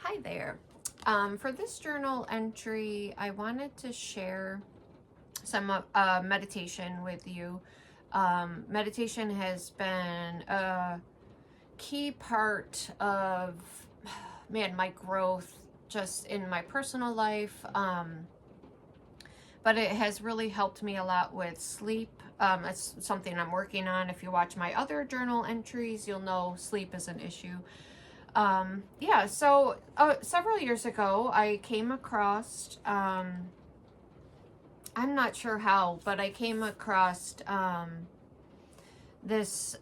Hi there. For this journal entry, I wanted to share some meditation with you. Meditation has been a key part of, my growth just in my personal life. But it has really helped me a lot with sleep. It's something I'm working on. If you watch my other journal entries, you'll know sleep is an issue. So several years ago, I came across, I'm not sure how, but I came across this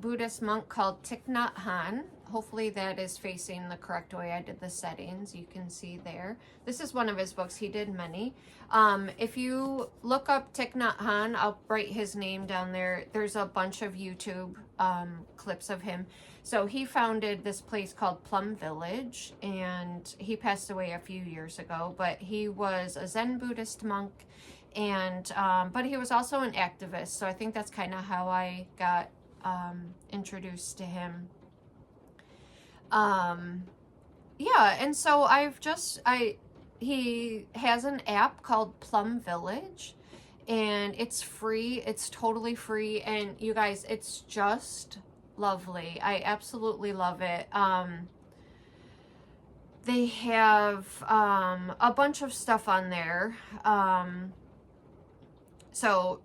Buddhist monk called Thich Nhat Hanh. Hopefully that is facing the correct way. I did the settings, you can see there. This is one of his books. He did many. If you look up Thich Nhat Hanh, I'll write his name down there. There's a bunch of YouTube clips of him. So he founded this place called Plum Village, and he passed away a few years ago, but he was a Zen Buddhist monk, and but he was also an activist. So I think that's kind of how I got introduced to him. And so he has an app called Plum Village, and it's free. It's totally free, and you guys, it's just lovely. I absolutely love it. They have a bunch of stuff on there, so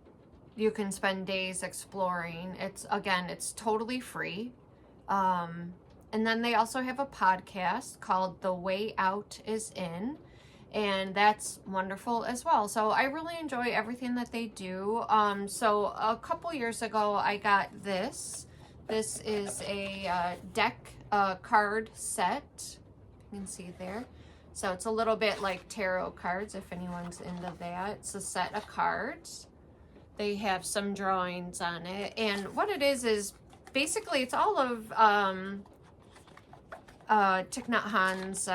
you can spend days exploring. It's totally free. And then they also have a podcast called The Way Out Is In, and that's wonderful as well. So I really enjoy everything that they do. So a couple years ago, I got this. This is a deck card set. You can see there. So it's a little bit like tarot cards, if anyone's into that. It's a set of cards. They have some drawings on it. And what it is basically it's all of Thich Nhat Hanh's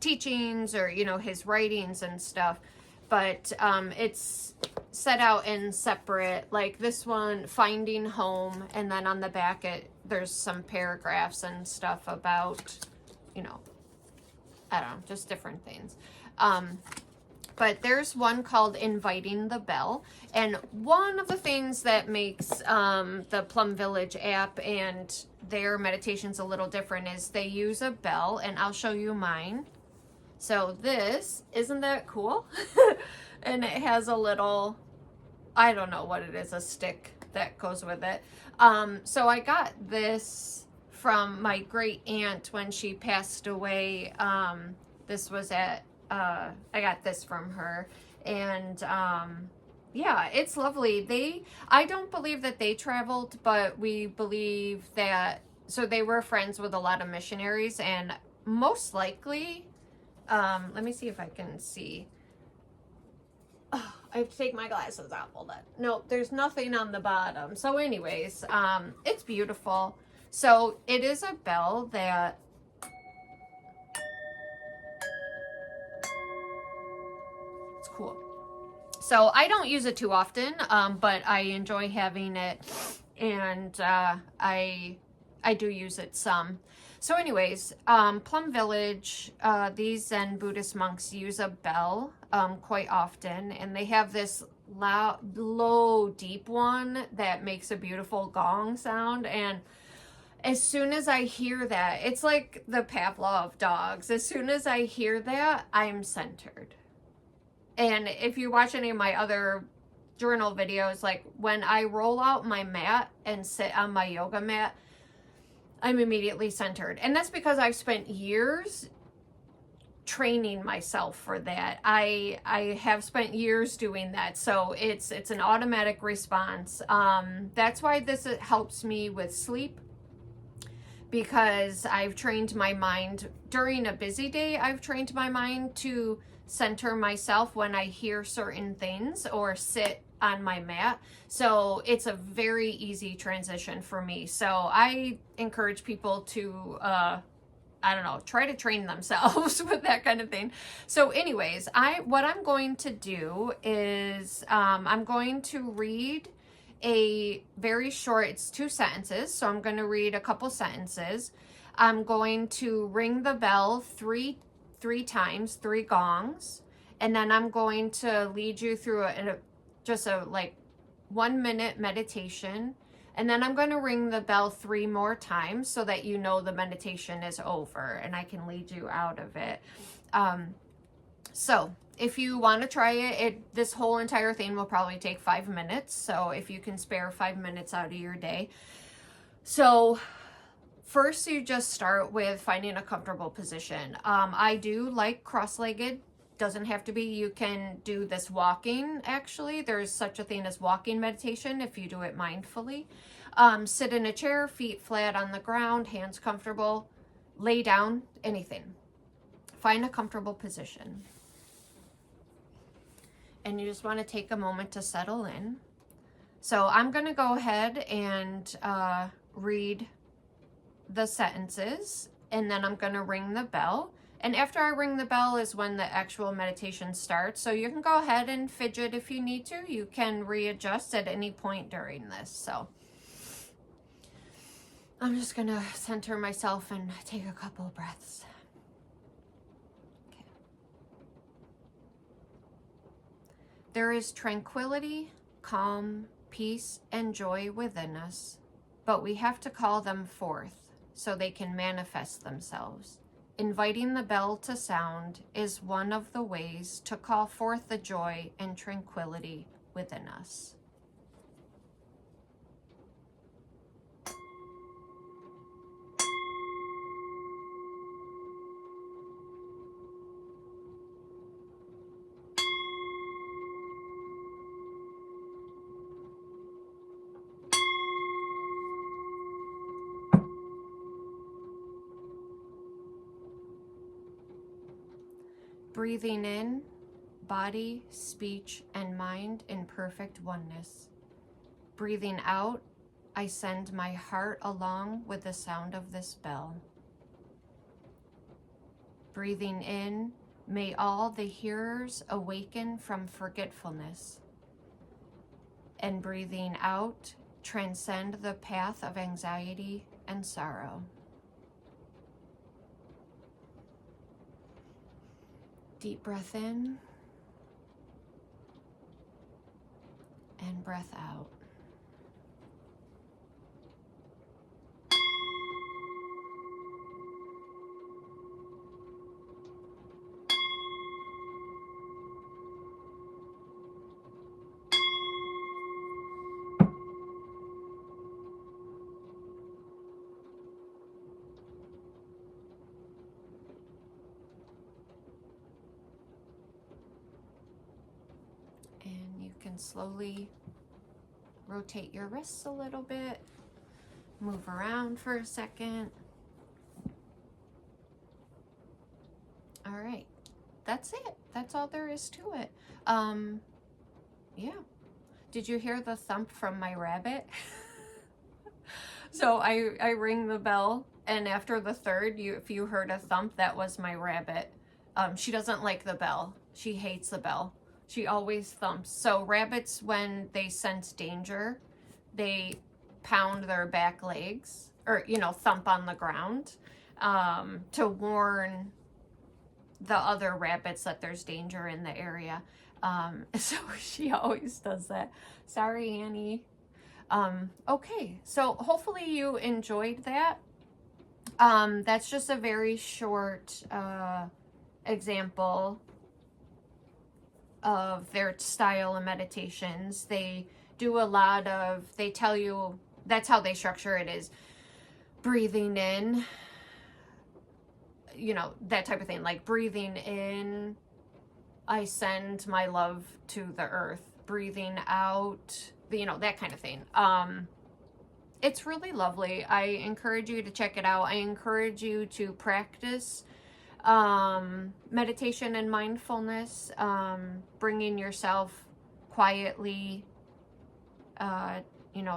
teachings, or his writings and stuff, but it's set out in separate, like this one, Finding Home, and then on the back there's some paragraphs and stuff about I don't know, just different things. But there's one called Inviting the Bell, and one of the things that makes the Plum Village app and their meditations a little different is they use a bell, and I'll show you mine. So isn't that cool? And it has a little, I don't know what it is, a stick that goes with it. So I got this from my great aunt when she passed away. This was at I got this from her, and it's lovely. I don't believe that they traveled, but we believe that, so they were friends with a lot of missionaries, and most likely, let me see if I can see. Oh, I have to take my glasses out. Hold on. No, there's nothing on the bottom. So anyways, it's beautiful. So it is a bell that cool. So I don't use it too often, but I enjoy having it, and I do use it some. So anyways, Plum Village, these Zen Buddhist monks use a bell quite often, and they have this low, deep one that makes a beautiful gong sound, and as soon as I hear that, it's like the Pavlov of dogs. As soon as I hear that, I'm centered. And if you watch any of my other journal videos, like when I roll out my mat and sit on my yoga mat, I'm immediately centered. And that's because I've spent years training myself for that. I have spent years doing that. So it's an automatic response. That's why this helps me with sleep, because I've trained my mind during a busy day. I've trained my mind to center myself when I hear certain things or sit on my mat. So it's a very easy transition for me. So I encourage people to, try to train themselves with that kind of thing. So anyways, what I'm going to do is I'm going to read a very short, it's 2 sentences. So I'm going to read a couple sentences. I'm going to ring the bell three times, 3 gongs, and then I'm going to lead you through just a like 1 minute meditation. And then I'm going to ring the bell 3 more times so that you know the meditation is over and I can lead you out of it. So if you want to try it, this whole entire thing will probably take 5 minutes. So if you can spare 5 minutes out of your day. So first you just start with finding a comfortable position. I do like cross-legged. Doesn't have to be. You can do this walking, actually. There's such a thing as walking meditation if you do it mindfully. Sit in a chair, feet flat on the ground, hands comfortable. Lay down, anything. Find a comfortable position. And you just want to take a moment to settle in. So I'm going to go ahead and read the sentences, and then I'm going to ring the bell. And after I ring the bell is when the actual meditation starts. So you can go ahead and fidget if you need to. You can readjust at any point during this. So I'm just going to center myself and take a couple of breaths. Okay. There is tranquility, calm, peace, and joy within us, but we have to call them forth so they can manifest themselves. Inviting the bell to sound is one of the ways to call forth the joy and tranquility within us. Breathing in, body, speech, and mind in perfect oneness. Breathing out, I send my heart along with the sound of this bell. Breathing in, may all the hearers awaken from forgetfulness. And breathing out, transcend the path of anxiety and sorrow. Deep breath in and breath out. Can slowly rotate your wrists a little bit, move around for a second. All right, that's it. That's all there is to it. Yeah. Did you hear the thump from my rabbit? So I ring the bell, and after the third, if you heard a thump, that was my rabbit. She doesn't like the bell. She hates the bell. She always thumps. So rabbits, when they sense danger, they pound their back legs, or, thump on the ground to warn the other rabbits that there's danger in the area. So she always does that. Sorry, Annie. Okay, so hopefully you enjoyed that. That's just a very short example of their style of meditations. They do a lot of, they tell you, that's how they structure it, is breathing in, that type of thing, like breathing in, I send my love to the earth. Breathing out, that kind of thing. It's really lovely. I encourage you to check it out. I encourage you to practice meditation and mindfulness, bringing yourself quietly,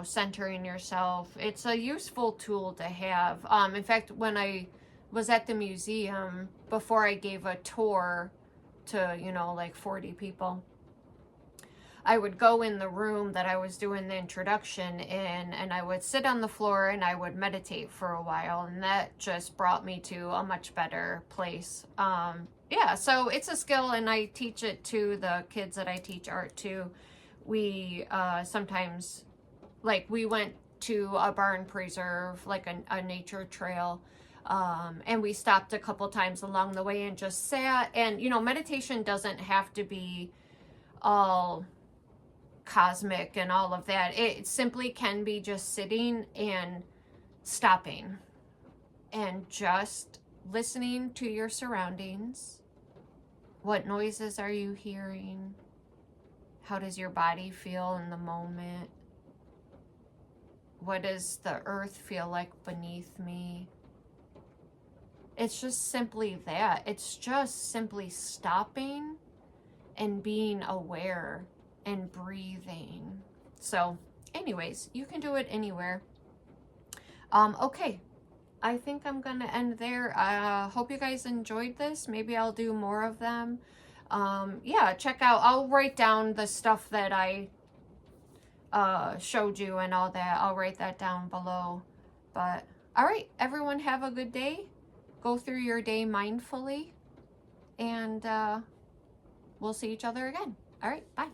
centering yourself. It's a useful tool to have. In fact, when I was at the museum, before I gave a tour to, like 40 people, I would go in the room that I was doing the introduction in, and I would sit on the floor and I would meditate for a while, and that just brought me to a much better place. Yeah, so it's a skill, and I teach it to the kids that I teach art to. We sometimes, like, we went to a barn preserve, like a nature trail, and we stopped a couple times along the way and just sat. And, you know, meditation doesn't have to be all cosmic and all of that. It simply can be just sitting and stopping and just listening to your surroundings. What noises are you hearing? How does your body feel in the moment? What does the earth feel like beneath me? It's just simply that. It's just simply stopping and being aware and breathing. So anyways, you can do it anywhere. Okay, I think I'm gonna end there. Hope you guys enjoyed this. Maybe I'll do more of them. Yeah, check out, I'll write down the stuff that I showed you and all that. I'll write that down below. But all right, everyone, have a good day. Go through your day mindfully, and we'll see each other again. All right, bye.